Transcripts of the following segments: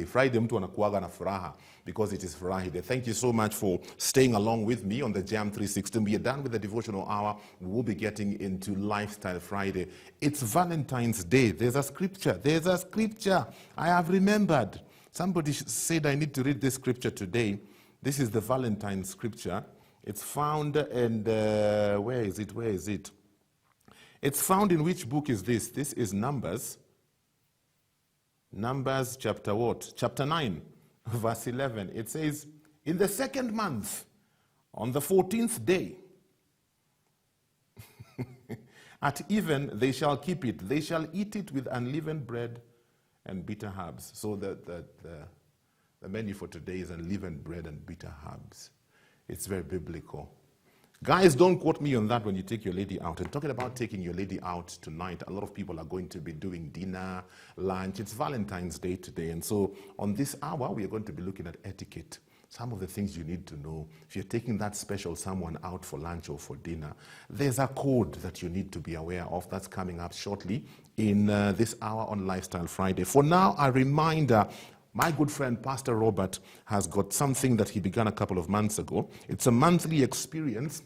Friday. Friday mtu anakuaga na furaha because it is Friday. Thank you so much for staying along with me on the Jam 316. We are done with the devotional hour. We will be getting into Lifestyle Friday. It's Valentine's Day. There's a scripture. There's a scripture. I have remembered. Somebody said I need to read this scripture today. This is the Valentine scripture. It's found in, where is it? Where is it? It's found in which book is this? This is Numbers. Numbers chapter what? Chapter 9, verse 11. It says, in the second month, on the 14th day, at even they shall keep it. They shall eat it with unleavened bread and bitter herbs. So the menu for today is unleavened bread and bitter herbs. It's very biblical. Guys, don't quote me on that when you take your lady out. And talking about taking your lady out tonight, a lot of people are going to be doing dinner, lunch. It's Valentine's Day today. And so on this hour, we are going to be looking at etiquette. Some of the things you need to know. If you're taking that special someone out for lunch or for dinner, there's a code that you need to be aware of. That's coming up shortly in this hour on Lifestyle Friday. For now, a reminder. My good friend, Pastor Robert, has got something that he began a couple of months ago. It's a monthly experience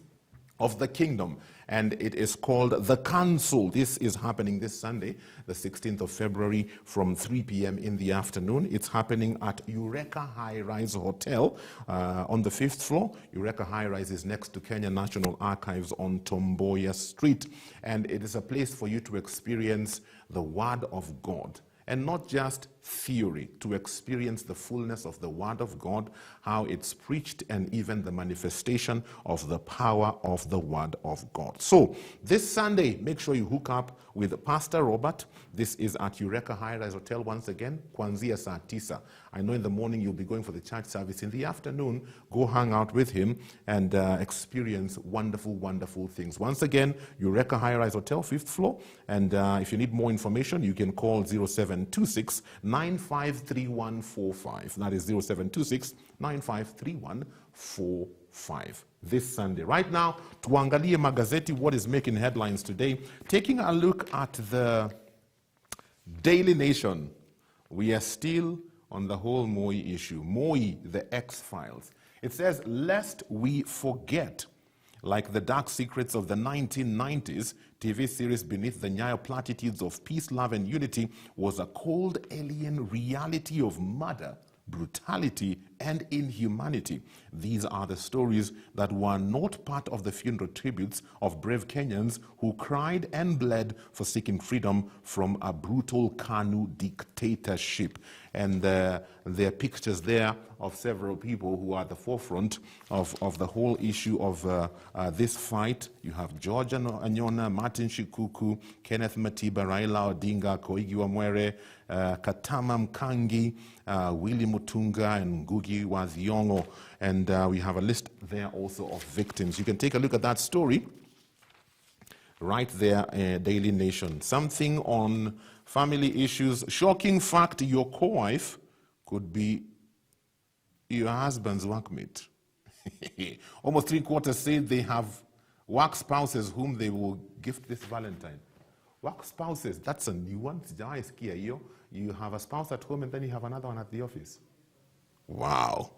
of the kingdom, and it is called The Council. This is happening this Sunday, the 16th of February, from 3 p.m. in the afternoon. It's happening at Eureka High Rise Hotel on the 5th floor. Eureka High Rise is next to Kenya National Archives on Tomboya Street, and it is a place for you to experience the Word of God. And not just theory, to experience the fullness of the Word of God, how it's preached, and even the manifestation of the power of the Word of God. So this Sunday, make sure you hook up with Pastor Robert. This is at Eureka High Rise Hotel once again, Kwanzia saa tisa. I know in the morning you'll be going for the church service. In the afternoon, go hang out with him and experience wonderful, wonderful things. Once again, Eureka High Rise Hotel, 5th floor. And if you need more information, you can call 0726 953145. That is 0726 953145. This Sunday. Right now, tuangalie magazeti, what is making headlines today. Taking a look at the Daily Nation. We are still on the whole Moi issue. Moi, the X-Files. It says, lest we forget, like the dark secrets of the 1990s, TV series beneath the Nyayo platitudes of peace, love, and unity was a cold alien reality of murder, brutality, and inhumanity. These are the stories that were not part of the funeral tributes of brave Kenyans who cried and bled for seeking freedom from a brutal KANU dictatorship. And there are pictures there of several people who are at the forefront of the whole issue of this fight. You have George Anyona, Martin Shikuku, Kenneth Matiba, Raila Odinga, Koigi Wamwere, Katama Mkangi, Willy Mutunga, and Ngugi wa Thiong'o. And we have a list there also of victims. You can take a look at that story right there, Daily Nation. Something on family issues. Shocking fact, your co-wife could be your husband's workmate. Almost 3/4 say they have work spouses whom they will gift this Valentine. Work spouses, that's a new one. You have a spouse at home and then you have another one at the office. Wow.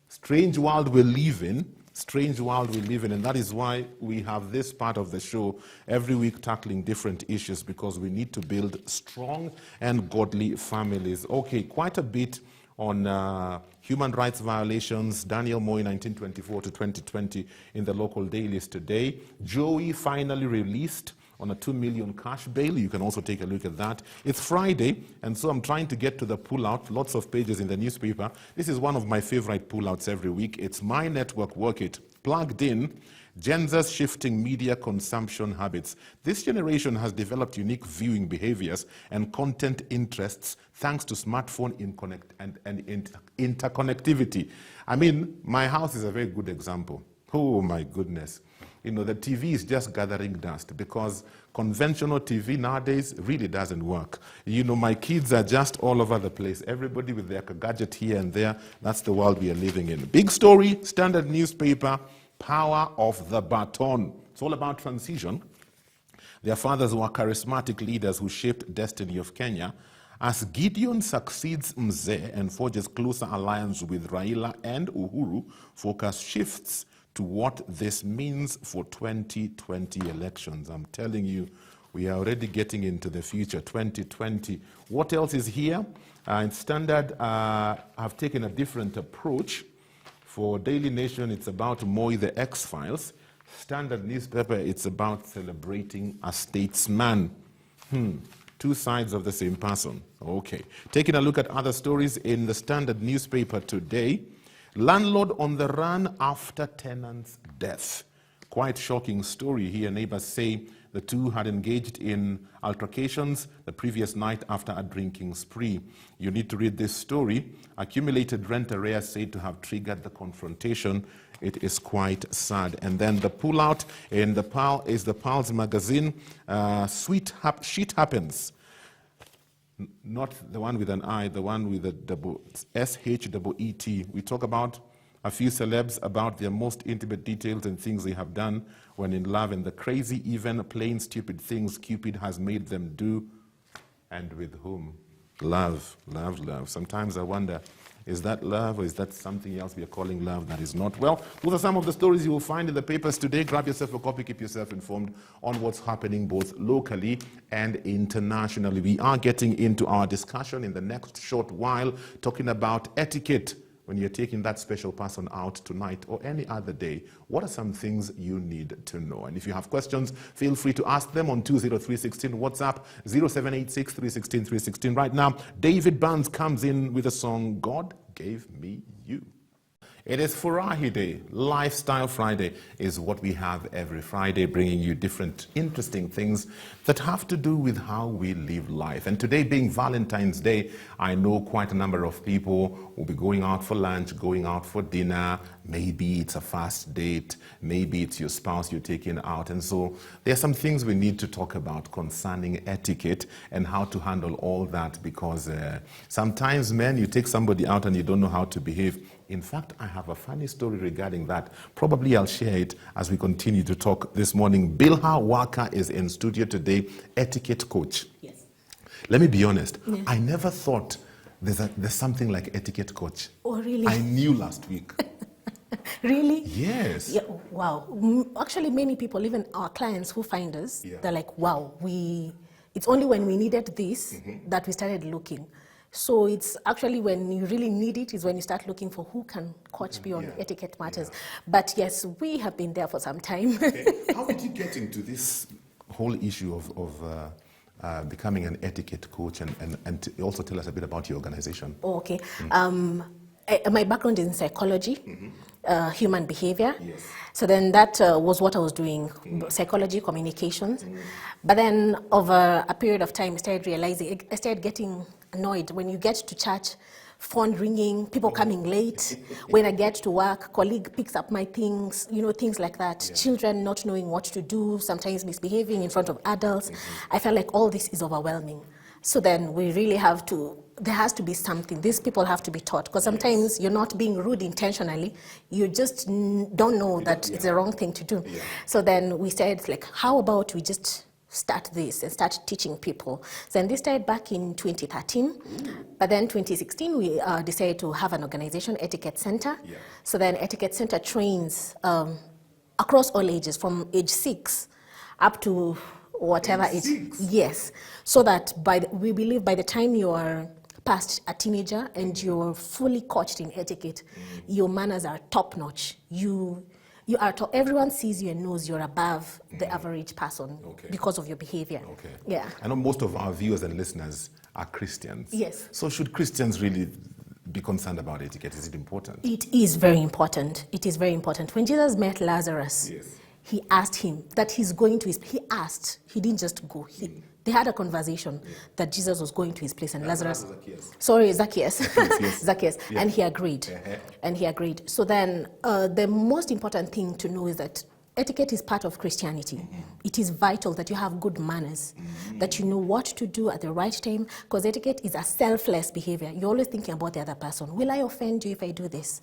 Strange world we live in. Strange world we live in, and that is why we have this part of the show every week tackling different issues, because we need to build strong and godly families. Okay, quite a bit on human rights violations. Daniel Moi, 1924 to 2020 in the local dailies today. Joey finally released on a 2 million cash bail. You can also take a look at that. It's Friday, and so I'm trying to get to the pullout. Lots of pages in the newspaper. This is one of my favorite pullouts every week. It's My Network Work It. Plugged in, Gen Z's shifting media consumption habits. This generation has developed unique viewing behaviors and content interests thanks to smartphone interconnectivity. I mean, my house is a very good example. Oh my goodness. You know, the TV is just gathering dust because conventional TV nowadays really doesn't work. You know, my kids are just all over the place. Everybody with their gadget here and there. That's the world we are living in. Big story, Standard newspaper, power of the baton. It's all about transition. Their fathers were charismatic leaders who shaped destiny of Kenya. As Gideon succeeds Mzee and forges closer alliance with Raila and Uhuru, focus shifts to what this means for 2020 elections. I'm telling you, we are already getting into the future, 2020. What else is here? In Standard, I've taken a different approach. For Daily Nation, it's about Moi the X-Files. Standard newspaper, it's about celebrating a statesman. Two sides of the same person. Okay. Taking a look at other stories in the Standard newspaper today. Landlord on the run after tenant's death. Quite shocking story here. Neighbors say the two had engaged in altercations the previous night after a drinking spree. You need to read this story. Accumulated rent arrears said to have triggered the confrontation. It is quite sad. And then the pullout in the PAL is the PAL's magazine. Shit happens. Not the one with an I, the one with a double S-H-E-E-T. We talk about a few celebs about their most intimate details and things they have done when in love, and the crazy, even plain stupid things Cupid has made them do, and with whom. Love, love, love. Sometimes I wonder, is that love or is that something else we are calling love that is not? Well, those are some of the stories you will find in the papers today. Grab yourself a copy, keep yourself informed on what's happening both locally and internationally. We are getting into our discussion in the next short while, talking about etiquette. When you're taking that special person out tonight or any other day, what are some things you need to know? And if you have questions, feel free to ask them on 20316, WhatsApp 0786 316 316. Right now, David Burns comes in with a song, God Gave Me You. It is Furahi Day. Lifestyle Friday is what we have every Friday, bringing you different interesting things that have to do with how we live life. And today being Valentine's Day, I know quite a number of people will be going out for lunch, going out for dinner. Maybe it's a fast date. Maybe it's your spouse you're taking out. And so there are some things we need to talk about concerning etiquette and how to handle all that, because sometimes, men, you take somebody out and you don't know how to behave. In fact, I have a funny story regarding that. Probably I'll share it as we continue to talk this morning. Bilha Waka is in studio today, etiquette coach. Yes. Let me be honest. Yeah. I never thought there's something like etiquette coach. Oh, really? I knew last week. Really? Yes. Yeah, wow. Actually, many people, even our clients who find us, they're like, wow, it's only when we needed this that we started looking. So it's actually when you really need it is when you start looking for who can coach you on etiquette matters. Yeah. But yes, we have been there for some time. Okay. How did you get into this whole issue of becoming an etiquette coach, and also tell us a bit about your organization? Oh, okay. My background is in psychology, human behavior. Yes. So then that was what I was doing, psychology, communications. But then over a period of time, I started getting annoyed when you get to church, phone ringing, people coming late. When I get to work, colleague picks up my things, things like that. Yeah. Children not knowing what to do, sometimes misbehaving in front of adults. I felt like all this is overwhelming. So then we really there has to be something. These people have to be taught, because sometimes you're not being rude intentionally. You just don't know that it's the wrong thing to do. Yeah. So then we said, like, how about we just start this and start teaching people. So then this started back in 2013. But then 2016, we decided to have an organization, Etiquette Center. Yeah. So then Etiquette Center trains across all ages, from age 6 up to whatever age. Yes. So that we believe by the time you are past a teenager and you're fully coached in etiquette, your manners are top notch. Everyone sees you and knows you're above the average person because of your behavior. Okay. Yeah. I know most of our viewers and listeners are Christians. Yes. So should Christians really be concerned about etiquette? Is it important? It is very important. It is very important. When Jesus met Lazarus, he asked him that he's going to he didn't just go. They had a conversation that Jesus was going to his place, and Lazarus. Zacchaeus. Zacchaeus. Yeah. And he agreed. And he agreed. So then the most important thing to know is that etiquette is part of Christianity. It is vital that you have good manners, that you know what to do at the right time, because etiquette is a selfless behavior. You're always thinking about the other person. Will I offend you if I do this?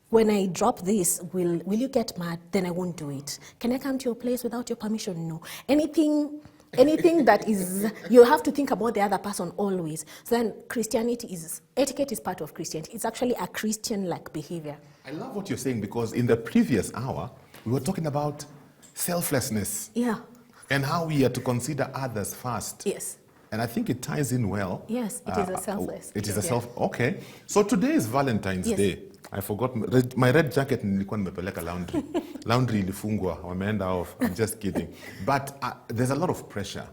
When I drop this, will you get mad? Then I won't do it. Can I come to your place without your permission? No. Anything Anything that is, you have to think about the other person always. So then etiquette is part of Christianity. It's actually a Christian-like behavior. I love what you're saying, because in the previous hour, we were talking about selflessness. Yeah. And how we are to consider others first. Yes. And I think it ties in well. Yes, it is a selfless. It is a okay. So today is Valentine's Day. I forgot my red jacket nilikuwa nimepeleka laundry. Laundry ilifungwa, wameenda off. I'm just kidding. But there's a lot of pressure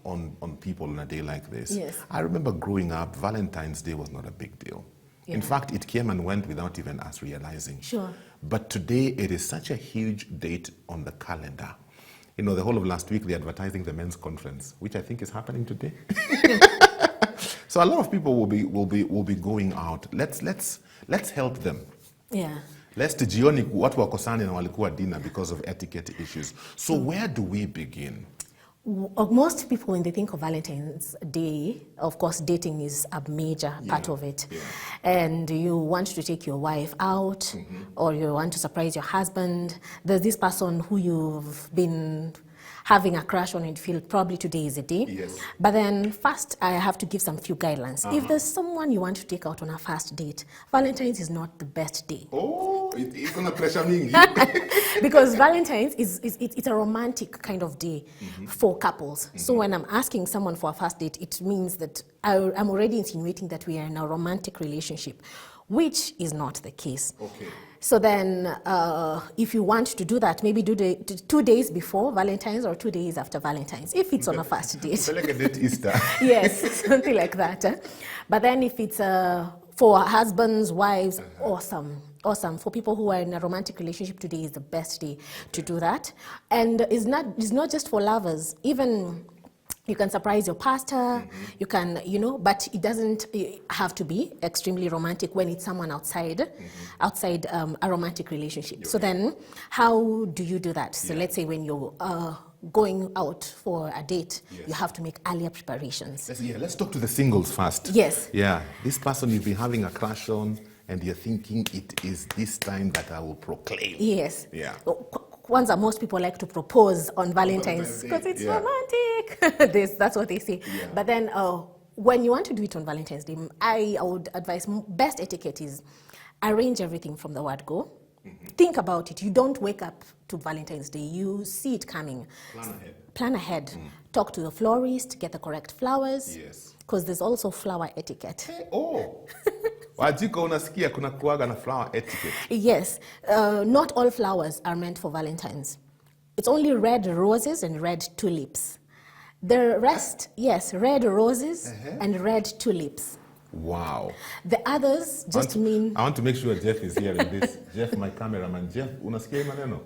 on people on a day like this. Yes. I remember growing up, Valentine's Day was not a big deal. Yeah. In fact, it came and went without even us realizing. Sure. But today, it is such a huge date on the calendar. You know, the whole of last week, they're advertising the men's conference, which I think is happening today. So a lot of people will be going out. Let's help them. Yeah. Let's tujioni watu wakosani na walikuwa dinner because of etiquette issues. So where do we begin? Most people, when they think of Valentine's Day, of course, dating is a major part of it. Yeah. And you want to take your wife out, or you want to surprise your husband. There's this person who you've been having a crush on and feel probably today is the day. Yes. But then first, I have to give some few guidelines. If there's someone you want to take out on a first date, Valentine's is not the best day. Oh, it's gonna pressure me. Because Valentine's it's a romantic kind of day for couples. So when I'm asking someone for a first date, it means that I'm already insinuating that we are in a romantic relationship, which is not the case. Okay. So then, if you want to do that, maybe do the 2 days before Valentine's or 2 das after Valentine's, if it's on a first date. Like a date Easter. Yes, something like that. But then if it's for husbands, wives, awesome. For people who are in a romantic relationship, today is the best day to do that. And it's not just for lovers. Even you can surprise your pastor, you can, but it doesn't have to be extremely romantic when it's someone outside a romantic relationship. Okay. So then, how do you do that? So let's say when you're going out for a date, you have to make earlier preparations. Let's talk to the singles first. Yes. Yeah, this person you've been having a crush on, and you're thinking it is this time that I will proclaim. Yes. Yeah. Kwanza, most people like to propose on Valentine's because it's romantic. That's what they say. Yeah. But then when you want to do it on Valentine's Day, I would advise best etiquette is arrange everything from the word go. Think about it. You don't wake up to Valentine's Day. You see it coming. Plan ahead. Talk to the florist, get the correct flowers. Yes. Because there's also flower etiquette. Wajiko unasikia kuna kuaga na flower etiquette. Yes. Not all flowers are meant for Valentine's. It's only red roses and red tulips. The rest, yes, red roses and red tulips. Wow. The others just I want to make sure Jeff is hearing this. Jeff, my cameraman. Jeff, unasikia maneno?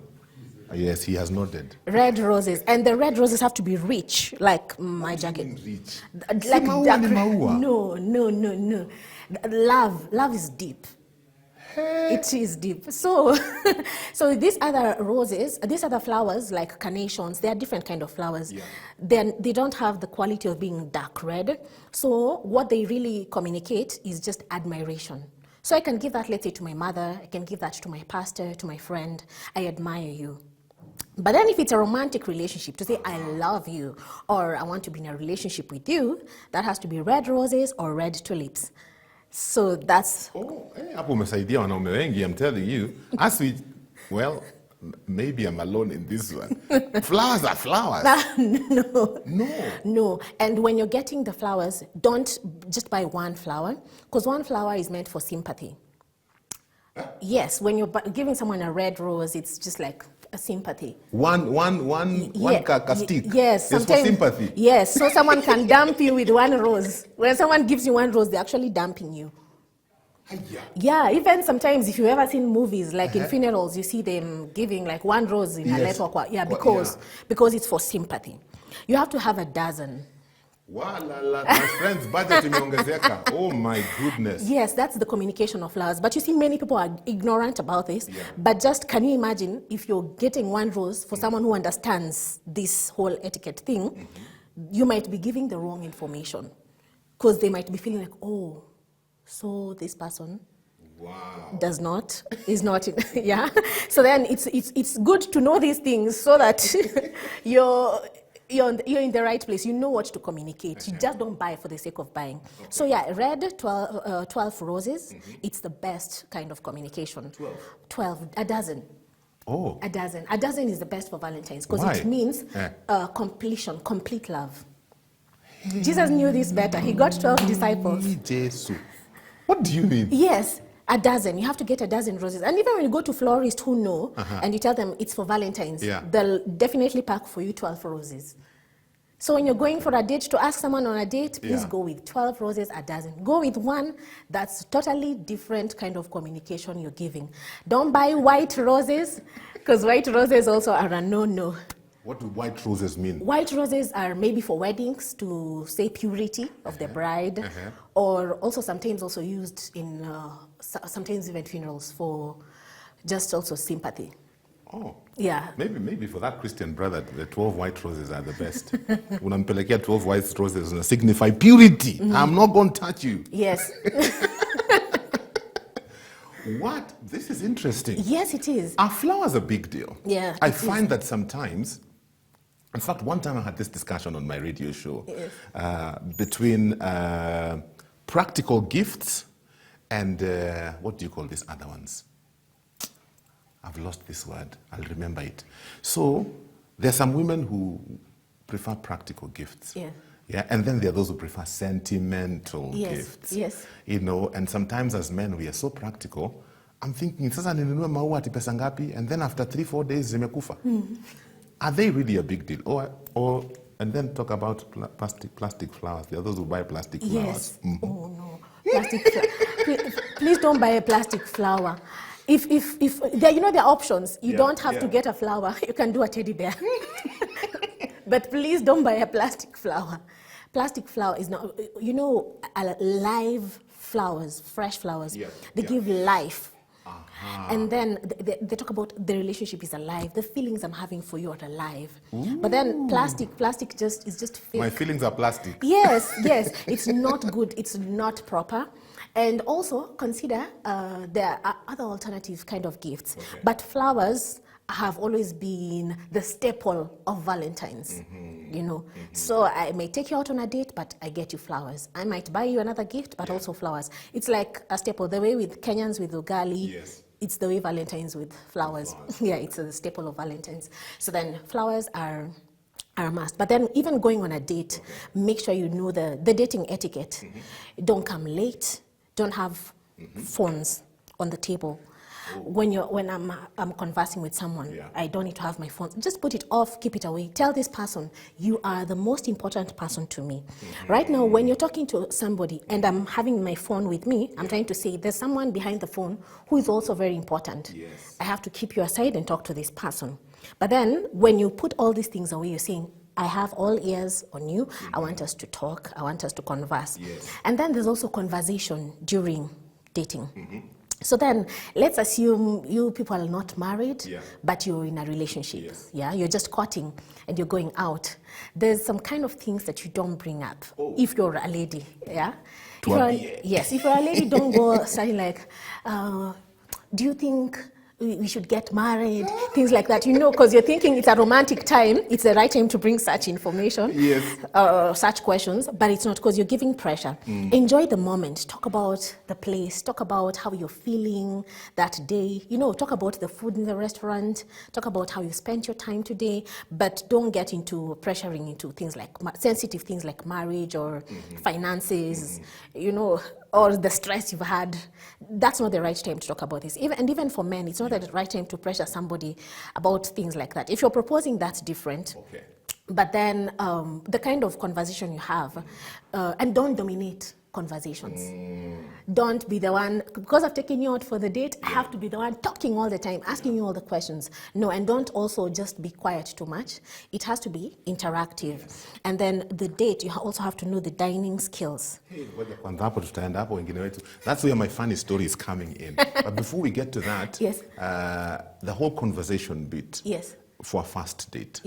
Yes, he has nodded. Red roses. And the red roses have to be rich, like my jacket. Rich? Like dark. No. Love is deep. Hey. It is deep. So these other roses, these other flowers like carnations, they are different kind of flowers. Yeah. They don't have the quality of being dark red. So what they really communicate is just admiration. So I can give that, let's say, to my mother. I can give that to my pastor, to my friend. I admire you. But then if it's a romantic relationship, to say I love you or I want to be in a relationship with you, that has to be red roses or red tulips. So that's... hapo umesaidia wanaume wengi, I'm telling you. Maybe I'm alone in this one. Flowers are flowers. No. And when you're getting the flowers, don't just buy one flower, because one flower is meant for sympathy. Yes, when you're giving someone a red rose, it's just like a sympathy. One stick. Yes, is for sympathy. Yes, so someone can dump you with one rose. When someone gives you one rose, they're actually dumping you. Yeah, even sometimes if you've ever seen movies, like in funerals, you see them giving like one rose in a letter. Yeah, because it's for sympathy. You have to have a dozen. My friend's budget imeongezeka. Oh my goodness. Yes, that's the communication of flowers. But you see, many people are ignorant about this. Yeah. But just can you imagine if you're getting one rose for someone who understands this whole etiquette thing, you might be giving the wrong information. Because they might be feeling like, oh, so this person is not, yeah. So then it's good to know these things so that you're in the right place. You know what to communicate. You just don't buy for the sake of buying. Okay. So yeah, red 12 roses. It's the best kind of communication. 12, a dozen. Oh. A dozen. A dozen is the best for Valentine's because Why? it means completion, complete love. Jesus knew this better. He got 12 disciples. Jesus. What do you mean? Yes, a dozen. You have to get a dozen roses. And even when you go to florists who know and you tell them it's for Valentine's, they'll definitely pack for you 12 roses. So when you're going for a date, to ask someone on a date, please go with 12 roses, a dozen. Go with one that's totally different kind of communication you're giving. Don't buy white roses, because white roses also are a no-no. What do white roses mean? White roses are maybe for weddings to say purity of the bride, or also sometimes also used in sometimes even funerals for just also sympathy. Oh. Yeah. Maybe for that Christian brother, the 12 white roses are the best. Unampelekea 12 white roses signify purity. I'm not going to touch you. Yes. What? This is interesting. Yes, it is. Are flowers a big deal? Yeah. I find that sometimes, in fact, one time I had this discussion on my radio show between practical gifts and what do you call these other ones? I've lost this word. I'll remember it. So there are some women who prefer practical gifts. Yeah. Yeah, and then there are those who prefer sentimental gifts. Yes. You know, and sometimes as men we are so practical. I'm thinking, sasa ninunue maua ati pesa ngapi? And then after 3-4 days zimekufa. Are they really a big deal? Or and then talk about plastic flowers. There are those who buy plastic flowers. Yes. Oh no, plastic. Please don't buy a plastic flower. If there, you know, there are options. You don't have to get a flower. You can do a teddy bear. But please don't buy a plastic flower. Plastic flower is not, you know, live flowers, fresh flowers. They give life. And then they talk about the relationship is alive. The feelings I'm having for you are alive. But then plastic is just fake. My feelings are plastic. Yes. It's not good. It's not proper. And also consider there are other alternative kind of gifts. But flowers have always been the staple of Valentine's, you know. So I may take you out on a date, but I get you flowers. I might buy you another gift, but also flowers. It's like a staple. The way with Kenyans with ugali, it's the way Valentine's with flowers. Yeah, it's a staple of Valentine's. So then flowers are a must. But then even going on a date, make sure you know the dating etiquette. Don't come late. Don't have phones on the table. When I'm conversing with someone, I don't need to have my phone. Just put it off, keep it away. Tell this person, you are the most important person to me. Right now, when you're talking to somebody and I'm having my phone with me, I'm trying to say there's someone behind the phone who is also very important. I have to keep you aside and talk to this person. But then when you put all these things away, you're saying, I have all ears on you. I want us to talk. I want us to converse. And then there's also conversation during dating. So then, let's assume you people are not married, but you're in a relationship. You're just courting and you're going out. There's some kind of things that you don't bring up if you're a lady. If you're a lady, don't go starting like, do you think we should get married? Things like that, you know, because you're thinking it's a romantic time. It's the right time to bring such information, such questions, but it's not, because you're giving pressure. Enjoy the moment. Talk about the place. Talk about how you're feeling that day. You know, talk about the food in the restaurant. Talk about how you spent your time today, but don't get into pressuring into things like sensitive things like marriage or finances, you know, or the stress you've had. That's not the right time to talk about this. Even for men, it's not the right time to pressure somebody about things like that. If you're proposing, that's different. But then the kind of conversation you have, and don't dominate conversations. Don't be the one, because I've taken you out for the date, I have to be the one talking all the time, asking you all the questions. No, and don't also just be quiet too much. It has to be interactive. And then the date, you also have to know the dining skills. That's where my funny story is coming in. But before we get to that, the whole conversation bit for a first date.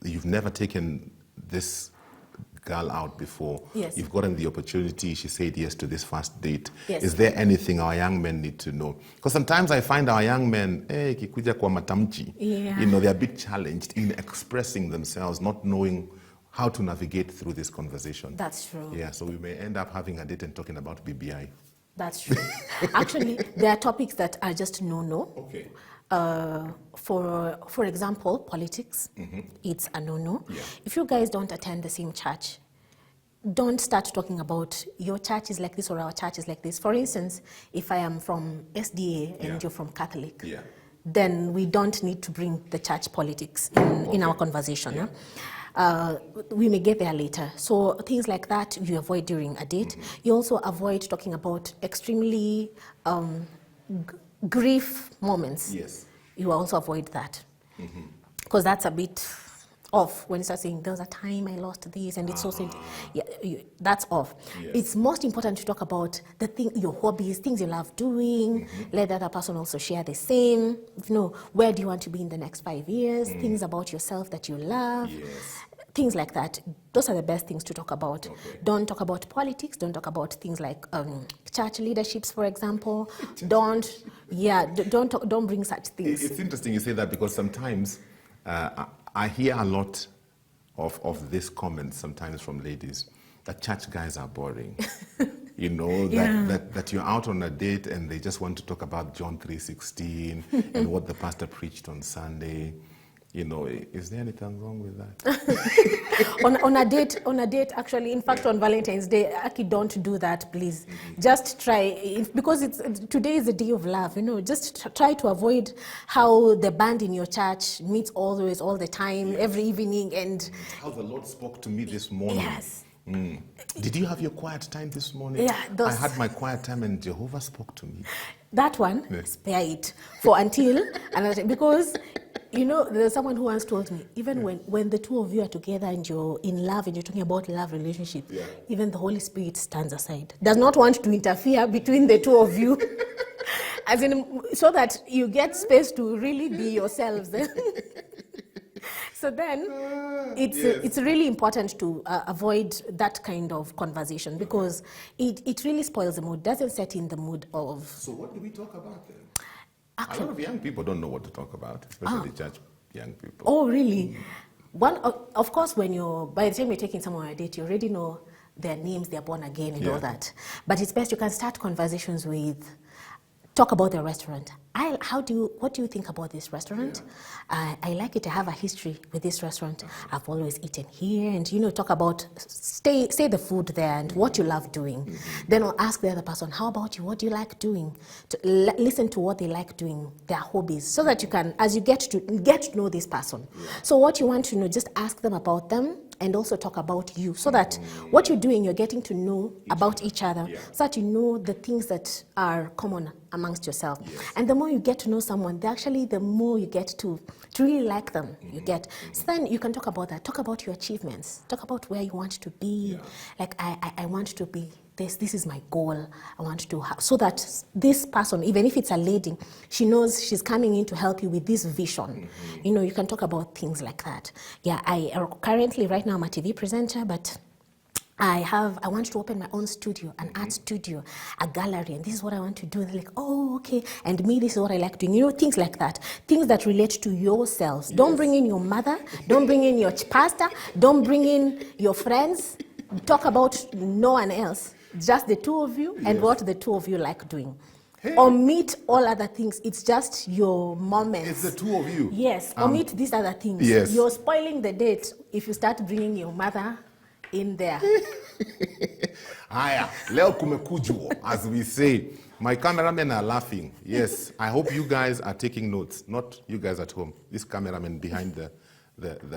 You've never taken this girl out before. Yes. You've gotten the opportunity. She said yes to this first date. Yes. Is there anything our young men need to know? Because sometimes I find our young men, kikuja kwa matamchi, Yeah. you know, they're a bit challenged in expressing themselves, not knowing how to navigate through this conversation. That's true. Yeah, so we may end up having a date and talking about BBI. That's true. Actually, there are topics that are just no-no. Okay. For example, politics, it's a no-no. Yeah. If you guys don't attend the same church, don't start talking about your church is like this or our church is like this. For instance, if I am from SDA and Yeah. you're from Catholic, Yeah. then we don't need to bring the church politics in our conversation. Yeah. We may get there later. So things like that you avoid during a date. You also avoid talking about extremely grief moments. Yes. You also avoid that. Because that's a bit off when you start saying, there was a time I lost this and it's so sad. Yeah, that's off. Yes. It's most important to talk about the thing, your hobbies, things you love doing. Let the other person also share the same. You know, where do you want to be in the next 5 years? Things about yourself that you love. Yes. Things like that. Those are the best things to talk about. Okay. Don't talk about politics. Don't talk about things like church leaderships, for example. Don't bring such things. It's interesting you say that because sometimes I hear a lot of this comment sometimes from ladies that church guys are boring. You know, that you're out on a date and they just want to talk about John 3:16 and what the pastor preached on Sunday. You know, is there anything wrong with that? on a date, actually, in fact, on Valentine's Day, Aki, don't do that, please. Just try, because today is the day of love, you know, just try to avoid how the band in your church meets always, all the time, every evening, and... How the Lord spoke to me this morning. Yes. Did you have your quiet time this morning? Yeah, I had my quiet time and Jehovah spoke to me. That one, spare it for until another time. Because, you know, there's someone who once told me, even when the two of you are together and you're in love and you're talking about love relationship, even the Holy Spirit stands aside. Does not want to interfere between the two of you. As in, so that you get space to really be yourselves. So then, it's really important to avoid that kind of conversation because it really spoils the mood, doesn't set in the mood of... So what do we talk about then? A lot of young people don't know what to talk about, especially church young people. Oh, really? Of course, by the time you're taking someone on a date, you already know their names, they're born again and all that. But it's best you can start conversations with... Talk about the restaurant. What do you think about this restaurant? I like it. I have a history with this restaurant. I've always eaten here, and you know, talk about say the food there and what you love doing. Then I'll ask the other person, how about you? What do you like doing? Listen to what they like doing, their hobbies, so that you can, as you get to know this person. So what you want to know, just ask them about them. And also talk about you, so that what you're doing, you're getting to know about each other, so that you know the things that are common amongst yourself. And the more you get to know someone, the more you get to really like them. You get. So then you can talk about that. Talk about your achievements. Talk about where you want to be. Like I want to be this. This is my goal. I want to have, so that this person, even if it's a lady, she knows she's coming in to help you with this vision. You know, you can talk about things like that. Yeah, currently right now I'm a TV presenter, but I want to open my own studio, an art studio, a gallery, and this is what I want to do. They're like, oh, okay. And me, this is what I like doing. You know, things like that. Things that relate to yourselves. Don't bring in your mother. Don't bring in your pastor. Don't bring in your friends. Talk about no one else. Just the two of you and what the two of you like doing. Omit all other things. It's just your moments. It's the two of you. Yes. Omit these other things. Yes. You're spoiling the date if you start bringing your mother in there. Haya, leo kumekujwa, as we say. My cameramen are laughing. Yes, I hope you guys are taking notes. Not you guys at home. This cameraman behind the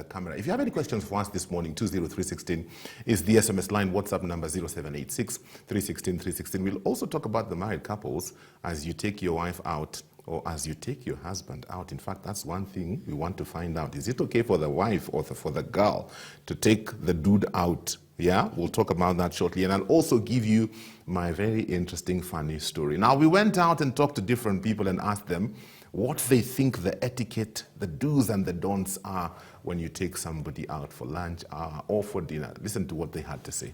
camera. If you have any questions for us this morning, 20316 is the SMS line. WhatsApp number 0786 316 316. We'll also talk about the married couples as you take your wife out or as you take your husband out. In fact, that's one thing we want to find out. Is it okay for the wife or for the girl to take the dude out? Yeah, we'll talk about that shortly. And I'll also give you my very interesting, funny story. Now, we went out and talked to different people and asked them, what they think the etiquette, the do's and the don'ts are when you take somebody out for lunch or for dinner. Listen to what they had to say.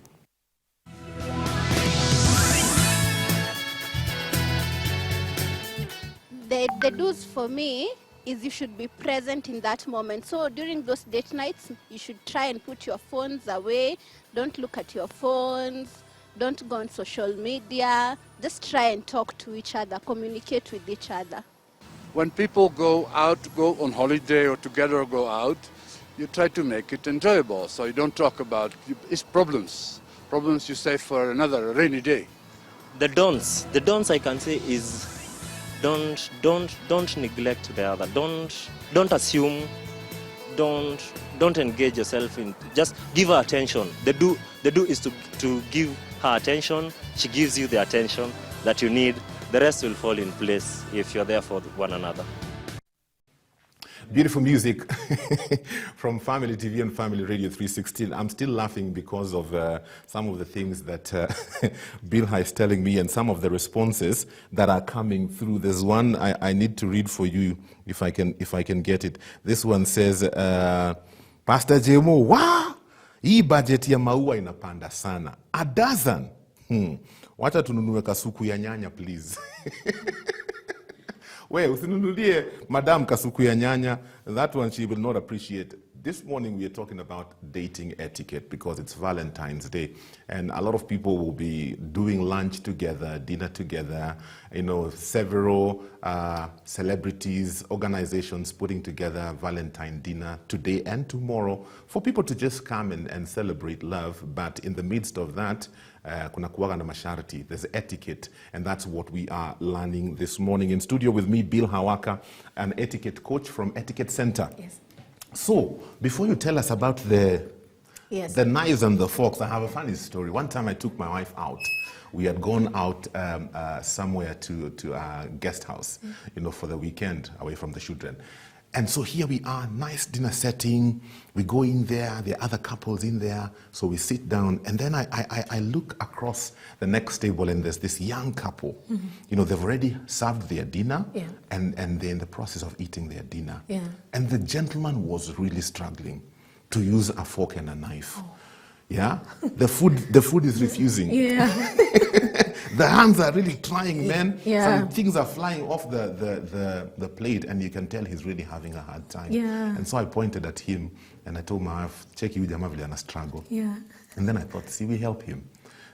The do's for me is you should be present in that moment. So during those date nights, you should try and put your phones away. Don't look at your phones. Don't go on social media. Just try and talk to each other, communicate with each other. When people go out, go on holiday or together go out, you try to make it enjoyable. So you don't talk about it's problems. Problems you save for another rainy day. The don'ts I can say is don't neglect the other. Don't assume. Don't engage yourself in. Just give her attention. The do is to give her attention. She gives you the attention that you need. The rest will fall in place if you're there for one another. Beautiful music from Family TV and Family Radio 316. I'm still laughing because of some of the things that Bilha is telling me and some of the responses that are coming through. There's one I need to read for you if I can get it. This one says, Pastor Jemo, wa hii budget ya maua inapanda sana. A dozen. Wacha tununue kasuku ya nyanya, please. Well, usinunulie Madam kasuku ya nyanya. That one she will not appreciate. This morning we are talking about dating etiquette because it's Valentine's Day. And a lot of people will be doing lunch together, dinner together, several celebrities, organizations putting together Valentine dinner today and tomorrow for people to just come and celebrate love. But in the midst of that, kuna kuwaga na masharti. There's etiquette, and that's what we are learning this morning. In studio with me, Bill Hawaka, an etiquette coach from Etiquette Center. Yes. So, before you tell us about the knives and the forks, I have a funny story. One time I took my wife out. We had gone out somewhere to a guest house, for the weekend, away from the children. And so here we are, nice dinner setting. We go in there, there are other couples in there. So we sit down, and then I look across the next table, and there's this young couple. Mm-hmm. They've already served their dinner, and they're in the process of eating their dinner. Yeah. And the gentleman was really struggling to use a fork and a knife. Oh. Yeah, the food is refusing. Yeah. The hands are really trying, man. Yeah. Some things are flying off the plate, and you can tell he's really having a hard time. Yeah. And so I pointed at him, and I told my wife, check you jamaa vile ana struggle. Yeah. And then I thought, see, we help him.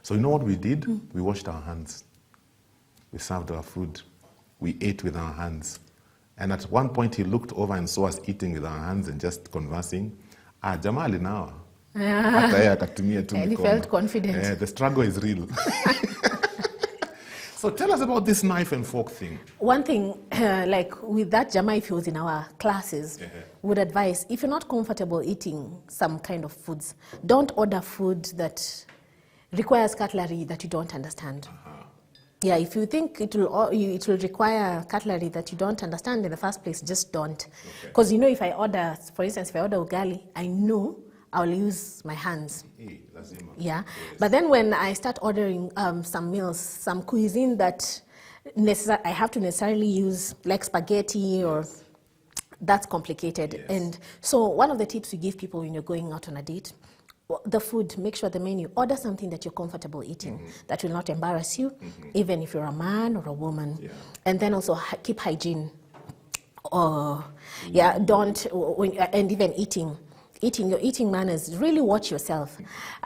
So you know what we did? We washed our hands. We served our food. We ate with our hands. And at one point, he looked over and saw us eating with our hands and just conversing. Jamaa alinawa. And he felt confident. The struggle is real. So tell us about this knife and fork thing. One thing, like with that Jama, if he was in our classes, would advise, if you're not comfortable eating some kind of foods, don't order food that requires cutlery that you don't understand. Yeah, if you think it will require cutlery that you don't understand in the first place, just don't. Because if I order, for instance, if I order ugali, I know I'll use my hands. Yeah, yes. But then when I start ordering some meals, some cuisine that I have to necessarily use, like spaghetti, or that's complicated. Yes. And so one of the tips we give people when you're going out on a date, the food, make sure the menu, order something that you're comfortable eating, that will not embarrass you, even if you're a man or a woman. Yeah. And then also keep hygiene. Don't, and even eating your eating manners, really watch yourself.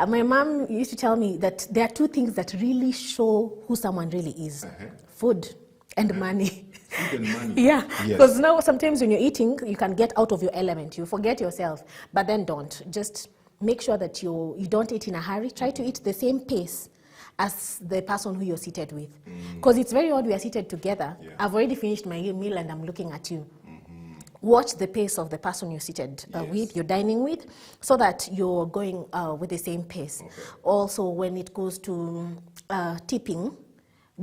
My mom used to tell me that there are two things that really show who someone really is. Food and money. Food and money. Yeah, because now sometimes when you're eating, you can get out of your element. You forget yourself, but then don't. Just make sure that you don't eat in a hurry. Try to eat the same pace as the person who you're seated with. Because it's very odd we are seated together. Yeah. I've already finished my meal and I'm looking at you. Watch the pace of the person you're seated with, you're dining with, so that you're going with the same pace. Okay. Also, when it goes to tipping,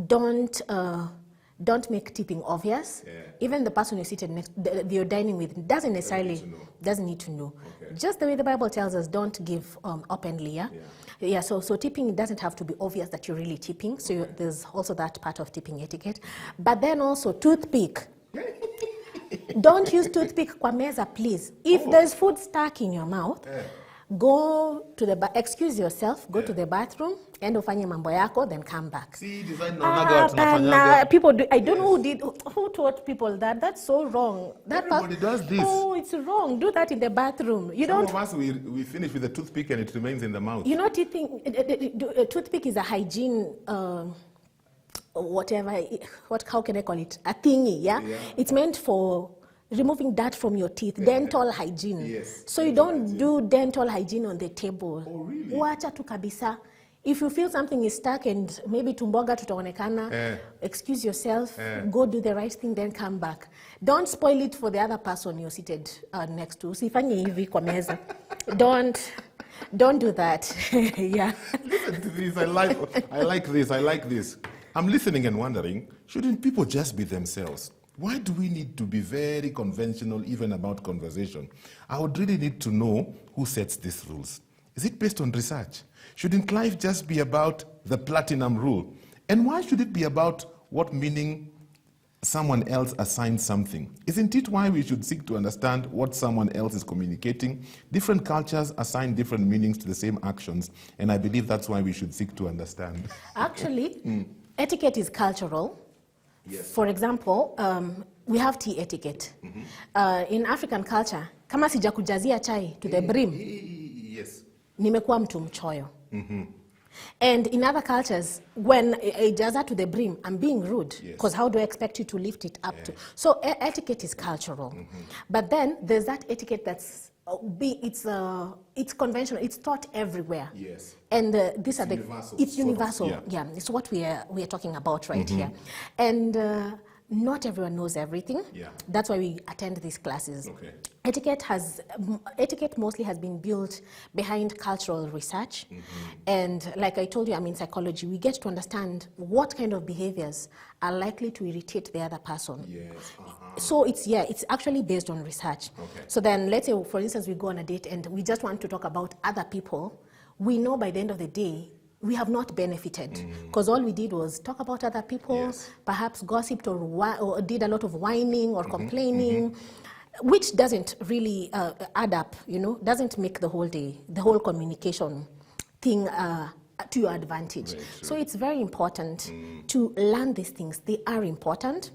don't make tipping obvious. Yeah. Even the person you're seated next, you're dining with, doesn't need to know. Okay. Just the way the Bible tells us, don't give openly. Yeah. So tipping doesn't have to be obvious that you're really tipping. So there's also that part of tipping etiquette. But then also toothpick. Don't use toothpick kwa meza, please. If there's food stuck in your mouth, go to the excuse yourself, go to the bathroom, and ufanye mambo yako, then come back. See, design naonaga tunafanyaga. People do. I don't know who taught people that. That's so wrong. Everybody does this. Oh, it's wrong. Do that in the bathroom. You Some don't. of us, we finish with a toothpick and it remains in the mouth. You know, toothpick is a hygiene. Whatever. How can I call it? A thingy. Yeah. It's meant for removing dirt from your teeth, dental hygiene. Yes. So you don't do dental hygiene on the table. Oh, really? Wacha tu kabisa. If you feel something is stuck and maybe tumboga tutaonekana, excuse yourself, go do the right thing, then come back. Don't spoil it for the other person you're seated next to. Usifanye hivi kwa meza. Don't do that. Yeah. Listen to this. I like this. I like this. I'm listening and wondering, shouldn't people just be themselves? Why do we need to be very conventional even about conversation? I would really need to know who sets these rules. Is it based on research? Shouldn't life just be about the platinum rule? And why should it be about what meaning someone else assigns something? Isn't it why we should seek to understand what someone else is communicating? Different cultures assign different meanings to the same actions, and I believe that's why we should seek to understand. Actually, etiquette is cultural. Yes. For example, we have tea etiquette. In African culture, kama sijakujazia chai to the brim, Yes. nimekuwa mtu mchoyo. And in other cultures, when I jaza to the brim, I'm being rude, because how do I expect you to lift it up to? So etiquette is cultural. But then there's that etiquette that's it's conventional. It's taught everywhere. Yes. And these are universal, it's universal. sort of, Yeah, it's what we are talking about right here. And not everyone knows everything. Yeah. That's why we attend these classes. Okay. Etiquette mostly has been built behind cultural research. And like I told you, I'm in psychology. We get to understand what kind of behaviors are likely to irritate the other person. Yes. So it's actually based on research. Okay. So then let's say, for instance, we go on a date and we just want to talk about other people. We know by the end of the day, we have not benefited because all we did was talk about other people, perhaps gossiped or did a lot of whining or complaining, which doesn't really add up, doesn't make the whole day, the whole communication thing to your advantage. So it's very important to learn these things. They are important.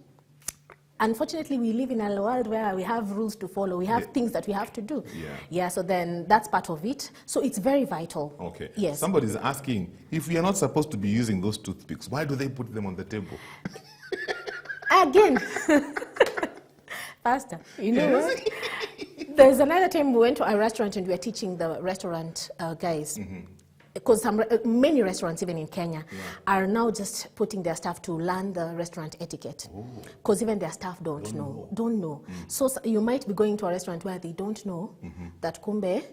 Unfortunately, we live in a world where we have rules to follow. We have things that we have to do. So then that's part of it. So it's very vital. Okay. Yes. Somebody's asking, if we are not supposed to be using those toothpicks, why do they put them on the table? Again. Pastor, you know what? There's another time we went to a restaurant and we were teaching the restaurant guys. Because many restaurants, even in Kenya, are now just putting their staff to learn the restaurant etiquette. Because even their staff don't know. So you might be going to a restaurant where they don't know that kumbe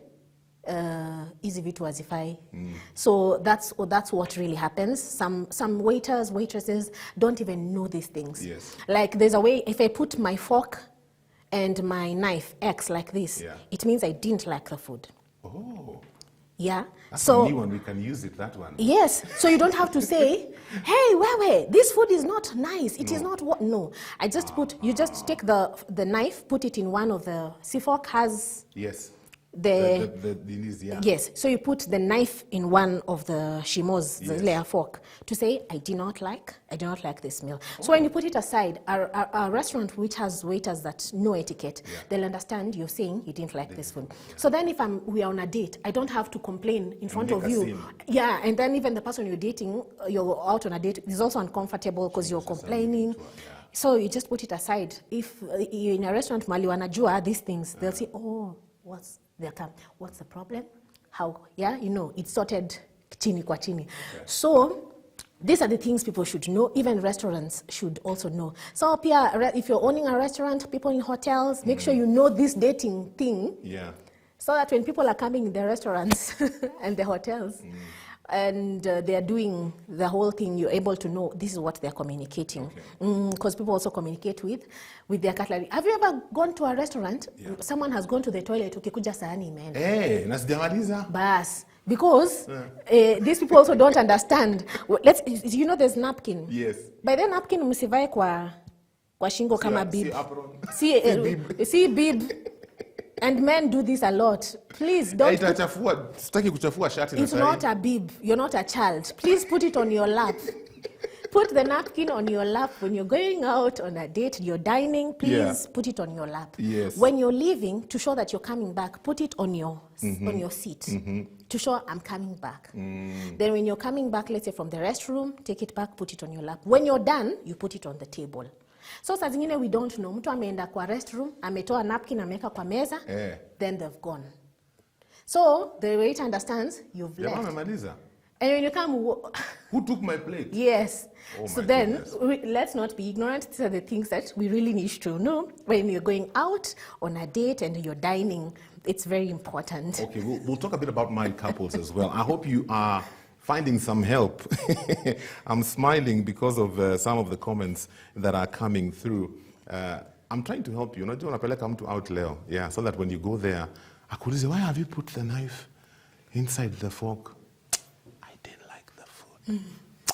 easy vitu hazifai. So that's what really happens. Some waiters, waitresses don't even know these things. Like there's a way, if I put my fork and my knife X like this, it means I didn't like the food. Yeah. That's a new one. We can use it, that one. Yes. So you don't have to say, hey, wait, this food is not nice. It is not what. No. I just you just take the knife, put it in one of the, fork has. Yes. The yes, so you put the knife in one of the shimos, the layer fork, to say, I do not like this meal. So when you put it aside, a restaurant which has waiters that know etiquette, they'll understand you're saying you didn't like this food. So then if we are on a date, I don't have to complain in front of you. Scene. Yeah, and then even the person you're dating, you're out on a date, is also uncomfortable because you're complaining. So you just put it aside. If you're in a restaurant, mali wanajua these things, they'll say, oh, what's the problem? How? Yeah, it's sorted chini kwa chini. So these are the things people should know. Even restaurants should also know. So if you're owning a restaurant, people in hotels, make sure you know this dating thing. So that when people are coming in the restaurants and the hotels, and they're doing the whole thing, you're able to know this is what they're communicating. Because people also communicate with their cutlery. Have you ever gone to a restaurant, someone has gone to the toilet, ukikuja sahani imeenda? Na sijamaliza. Bas. Because these people also don't understand. There's napkin. Yes. By the napkin, msivae kwa kwa shingo kama bib. See bib. And men do this a lot. Please don't. It's not a bib. You're not a child. Please put it on your lap. Put the napkin on your lap when you're going out on a date, you're dining, please put it on your lap. Yes. When you're leaving, to show that you're coming back, put it on your seat to show I'm coming back. Then when you're coming back, let's say from the restroom, take it back, put it on your lap. When you're done, you put it on the table. So saa zingine we don't know. Mtu ameenda kwa restroom, ametoa napkin, ameweka kwa meza, then they've gone. So the waiter understands you've left. And when you come, who took my plate? Yes. Oh, so my then, let's not be ignorant. These are the things that we really need to know when you're going out on a date and you're dining. It's very important. Okay, we'll talk a bit about married couples as well. I hope you are finding some help. I'm smiling because of some of the comments that are coming through. I'm trying to help you. Unajua unapeleka mtu out leo. Yeah, so that when you go there, akuulize, why have you put the knife inside the fork?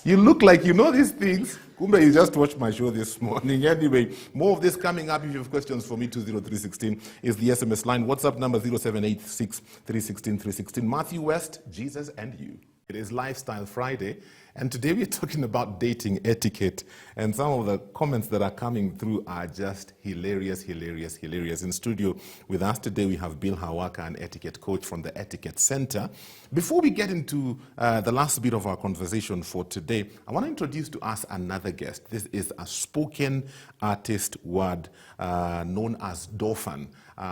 You look like you know these things. Kumbe, you just watched my show this morning. Anyway, more of this coming up. If you have questions for me, 20316 is the SMS line. WhatsApp number 0786 316 316. Matthew West, Jesus and you. It is Lifestyle Friday, and today we're talking about dating etiquette. And some of the comments that are coming through are just hilarious. In studio with us today, we have Bill Hawaka, an etiquette coach from the Etiquette Center. Before we get into the last bit of our conversation for today, I want to introduce to us another guest. This is a spoken artist word known as Dofan,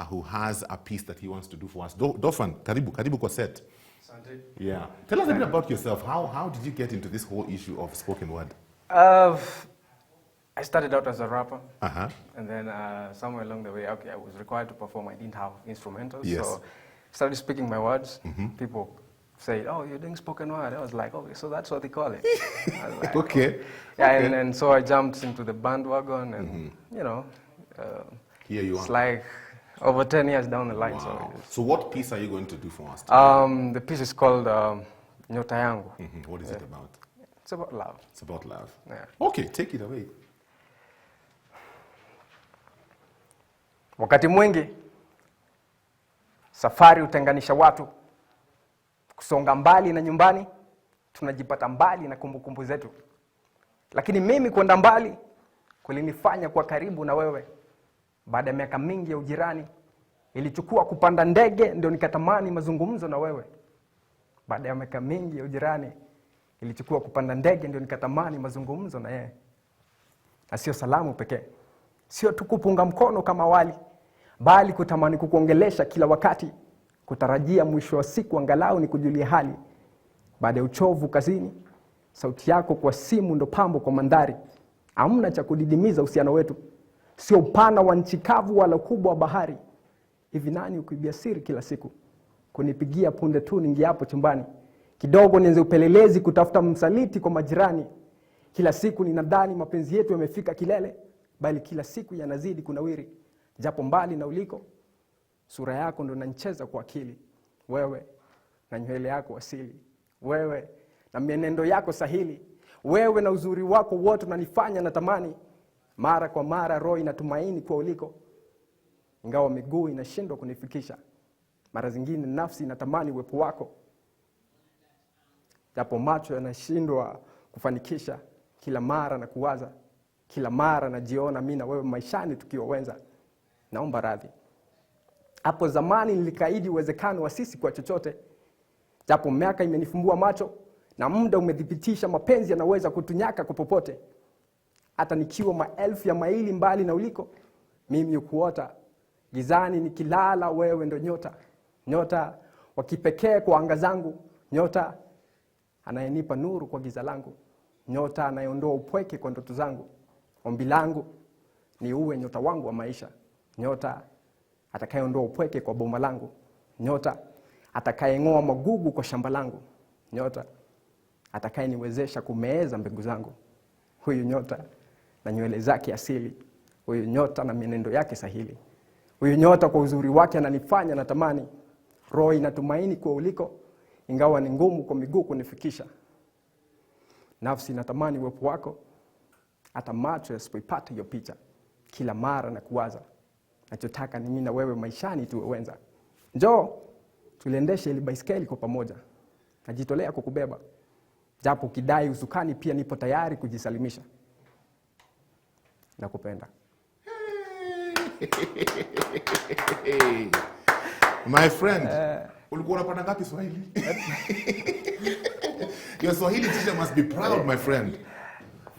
who has a piece that he wants to do for us. Dofan, karibu kwa set. Yeah. Tell us a bit about yourself. How did you get into this whole issue of spoken word? I started out as a rapper. And then somewhere along the way, I was required to perform. I didn't have instrumentals. Yes. So I started speaking my words. People say, oh, you're doing spoken word. I was like, oh, so that's what they call it. I was like, okay. Yeah, okay. And so I jumped into the bandwagon and, here you are. It's like over 10 years down the line. Wow. So what piece are you going to do for us today? The piece is called Nyota Yangu. What is it about? It's about love. It's about love. Yeah. Okay, take it away. Wakati mwingi safari hutenganisha watu. Kusonga mbali na nyumbani, tunajipata mbali na kumbukumbu zetu. Lakini mimi kwenda mbali kulinifanya kwa karibu na wewe. Baada ya miaka mingi ya ujirani, ilichukua kupanda ndege ndio nikatamani mazungumzo na wewe. Baada ya miaka mingi ya ujirani, ilichukua kupanda ndege ndio nikatamani mazungumzo na yeye. Na sio salamu pekee. Sio tu kupunga mkono kama awali, bali kutamani kukuongelesha kila wakati, kutarajia mwisho wa siku angalau nikujulie hali. Baada ya uchovu kazini, sauti yako kwa simu ndo pambo kwa mandhari. Hamna cha kudidimiza uhusiano wetu. Sio upana wa nchi kavu wala ukubwa wa bahari. Hivi nani ukuibia siri kila siku? Kunipigia punde tu ningiapo chumbani. Kidogo nianze upelelezi kutafuta msaliti kwa majirani. Kila siku ninadhani mapenzi yetu yamefika kilele, bali kila siku yanazidi kunawiri. Japo mbali na uliko, sura yako ndo inanicheza kwa akili. Wewe na nywele yako asili. Wewe na mienendo yako sahili. Wewe na uzuri wako wote unanifanya natamani. Mara kwa mara roho inatumaini kwa uliko. Ingawa miguu inashindwa kunifikisha. Mara zingine nafsi inatamani uwepo wako. Japo macho yanashindwa kufanikisha. Kila mara na kuwaza. Kila mara najiona mimi na wewe maishani tukiwa wenza. Naomba radhi. Hapo zamani nilikaidi uwezekano wa sisi kwa chochote. Japo miaka imenifumbua macho na muda umedhibitisha mapenzi yanaweza kutunyaka kwa popote. Hata nikiwa maelfu ya maili mbali na uliko, mimi ukuota. Gizani nikilala wewe ndo nyota. Nyota wa kipekee kwa anga zangu. Nyota anayenipa nuru kwa giza langu. Nyota anayeondoa upweke kwa ndoto zangu. Ombi langu ni uwe nyota wangu wa maisha. Nyota atakayeondoa upweke kwa boma langu. Nyota atakayeng'oa magugu kwa shamba langu. Nyota atakayeniwezesha kumeeza mbegu zangu. Huyu nyota na nywele zake asili. Huyu nyota na mienendo yake sahili. Huyu nyota kwa uzuri wake ananifanya natamani. Roho inatumaini kwa uliko, ingawa ni ngumu kwa miguu kunifikisha. Nafsi inatamani uwepo wako, hata macho yasipoipata hiyo picha. kila mara na kuwaza. Nachotaka ni mimi na wewe maishani tuwe wenza. Njoo tuliendeshe ile baiskeli kwa pamoja. Najitolea kukubeba. Japo kidai usukani pia nipo tayari kujisalimisha. Nakupenda. My friend, ulikuwa unapata ngapi Swahili? Your Swahili teacher must be proud, my friend.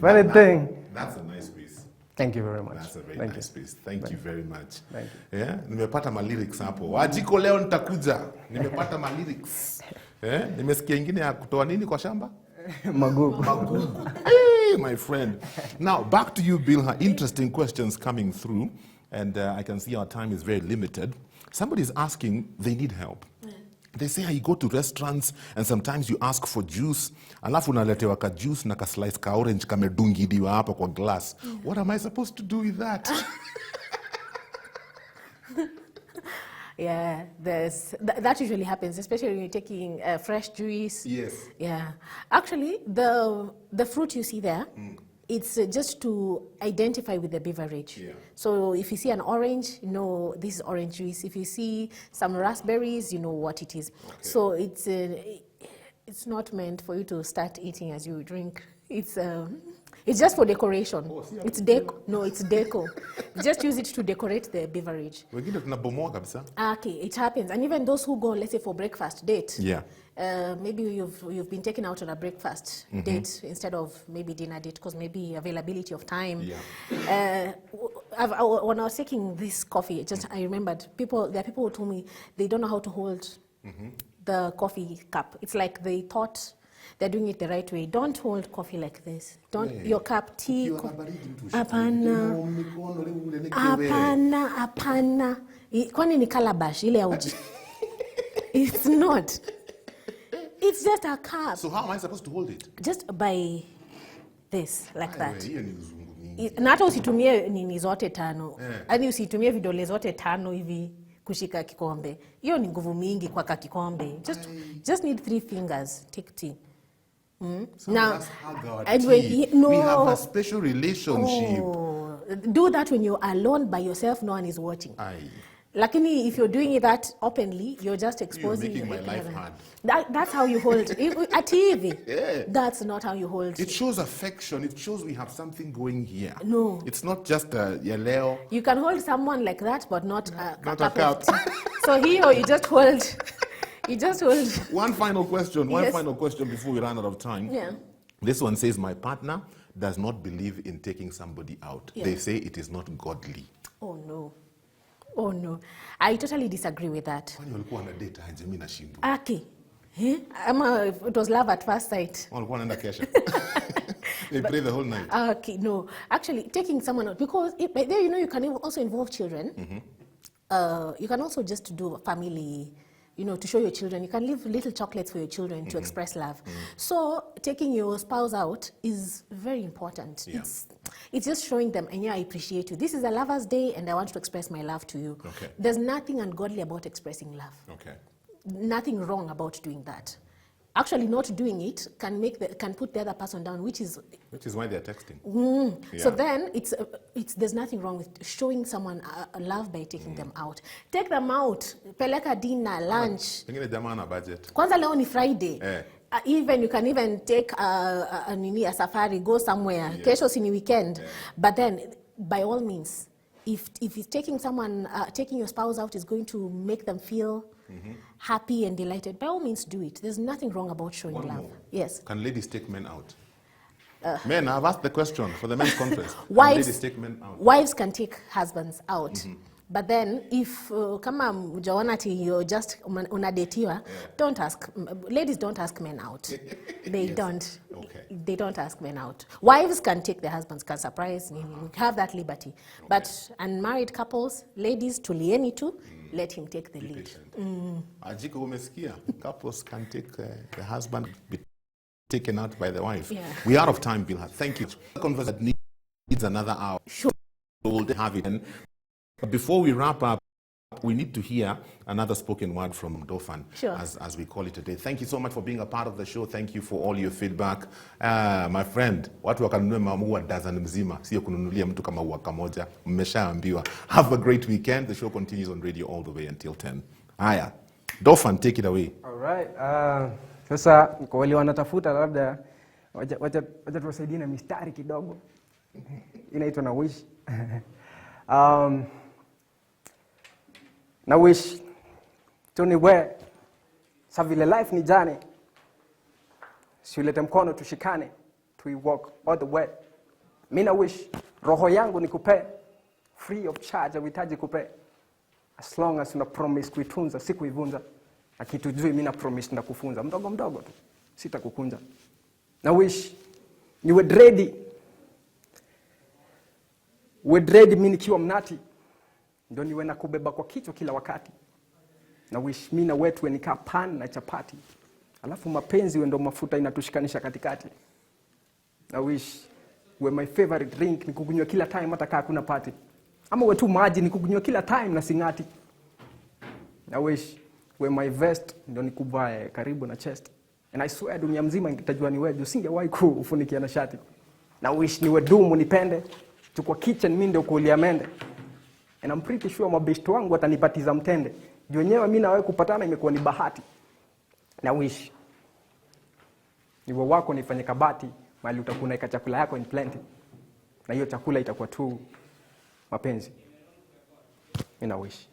Funny thing. That's a nice piece. Thank you very much. That's a very nice piece. Thank you very much. Thank you. Yeah, nimepata ma lyrics hapo. Wajiko leo nitakuja. Nimepata ma lyrics. Nimesikia ingine ya kutoa nini kwa shamba? Magugu. Magugu. Hey, my friend. Now, back to you, Bilha. Interesting questions coming through. And I can see our time is very limited. Somebody is asking, they need help. They say, you go to restaurants and sometimes you ask for juice. Alafu unaletewa ka juice na ka slice ka orange kamedungidiwa hapa kwa glass. What am I supposed to do with that? Yeah, that usually happens, especially when you're taking fresh juice. Yes. Yeah. Actually, the fruit you see there, it's just to identify with the beverage. Yeah. So if you see an orange, you know this is orange juice. If you see some raspberries, you know what it is. Okay. So it's not meant for you to start eating as you drink. It's just for decoration. It's deco. No, it's deco. Just use it to decorate the beverage. Wengine tunabomoa kabisa. Okay, it happens. And even those who go, let's say, for breakfast date. Yeah. Maybe you've been taken out on a breakfast date instead of maybe dinner date because maybe availability of time. Yeah. When I was taking this coffee, I remembered there are people who told me they don't know how to hold the coffee cup. It's like they thought they're doing it the right way. Don't hold coffee like this. Don't your cup tea. Apana. Kwani ni calabash ile auji. It's not. It's just a cup. So how am I supposed to hold it? Just by this, like that. Na hata usitumie nini zote tano. Yaani usitumie vidole zote tano hivi kushika kikombe. Hiyo ni nguvu mingi kwa kikombe. Just need 3 fingers. Take tea. Now, we have a special relationship. Oh, do that when you're alone by yourself, no one is watching. Aye. Lakini if you're doing that openly, you're just exposing. You're making my life hard. That's how you hold. At TV, yeah. That's not how you hold. It shows affection. It shows we have something going here. No. It's not just a yellow. You can hold someone like that, but not a cup. So here you just hold. You just hold. One final question. One final question before we run out of time. Yeah. This one says, my partner does not believe in taking somebody out. Yeah. They say it is not godly. Oh, no. Oh, no. I totally disagree with that. Kwani walikuwa wana date aje mimi nashindwa. Okay. It was love at first sight. Walikuwa wanaenda kesha. They pray the whole night. Okay, no. Actually, taking someone out, because there, you can also involve children. You can also just do family, to show your children. You can leave little chocolates for your children to express love. So taking your spouse out is very important. Yeah. It's just showing them, and I appreciate you. This is a lover's day, and I want to express my love to you. Okay. There's nothing ungodly about expressing love. Okay. Nothing wrong about doing that. Actually, not doing it can put the other person down, which is why they're texting. Yeah. So then there's nothing wrong with showing someone love by taking them out. Take them out, peleka dinner, lunch. Pengine jamaa na budget. Kwanza leo ni Friday. You can even take a safari, go somewhere. Yeah. Kesho si ni weekend. Yeah. But then, by all means, if taking your spouse out is going to make them feel happy and delighted, by all means do it. There's nothing wrong about showing love. More. Yes. Can ladies take men out? Men, I've asked the question for the men's conference. Wives, can ladies take men out? Wives can take husbands out. But then, if kama mjaona ati you're just unadetiwa, don't ask. Ladies don't ask men out. They don't. Okay. They don't ask men out. Wives can take their husbands, can surprise, have that liberty. Okay. But unmarried couples, ladies, tulieni tu, let him take the lead. Ajiko umesikia, couples can take the husband, be taken out by the wife. Yeah. We are out of time, Bilha. Thank you. The conversation needs another hour. Sure. We'll have it. And before we wrap up, But we need to hear another spoken word from Dofan, Sure. as we call it today. Thank you so much for being a part of the show. Thank you for all your feedback. My friend, watu wakanunue maua dozen mzima, sio kununulia mtu kama ua kamoja. Mmeshaambiwa. Have a great weekend. The show continues on radio all the way until 10. Haya. Dofan, take it away. All right. Sasa kwa wale wanatafuta labda wacha tuwasaidie na mistari kidogo. Inaitwa na wish. Na wish tuniwe sa vile life ni jane, siulete mkono tushikane, walk all the way. Mimi na wish roho yangu nikupe free of charge, uhitaji kupe, as long as una promise kuitunza si kuivunja. Na kitu juu mimi na promise ndakufunza mdogo mdogo tu, sitakukunja. Na wish niwe ready, mimi nikiwa mnati ndio niwe na kubeba kwa kichwa kila wakati. Na wish mimi na wetu nikaa pan na chapati, alafu mapenzi wewe ndio mafuta inatushikanisha katikati. Na wish we my favorite drink nikukunywa kila time hata kama kuna party, ama wewe tu maji nikukunywa kila time na singati. Na wish we my vest ndio nikuvae karibu na chest, and I swear dunia mzima ingetajua ni wewe, usingewahi kufunikia na shati. Na wish niwe dumu nipende, tukwa kitchen mimi ndio kulia mende, and I'm pretty sure mabest wangu watanipatiza mtende. Ndio wenyewe mimi na wewe kupatana imekuwa ni bahati. Na wish niwe wako nifanye kabati mahali utakuwa unaika chakula yako in plenty, na hiyo chakula itakuwa tu mapenzi. Mimi na wish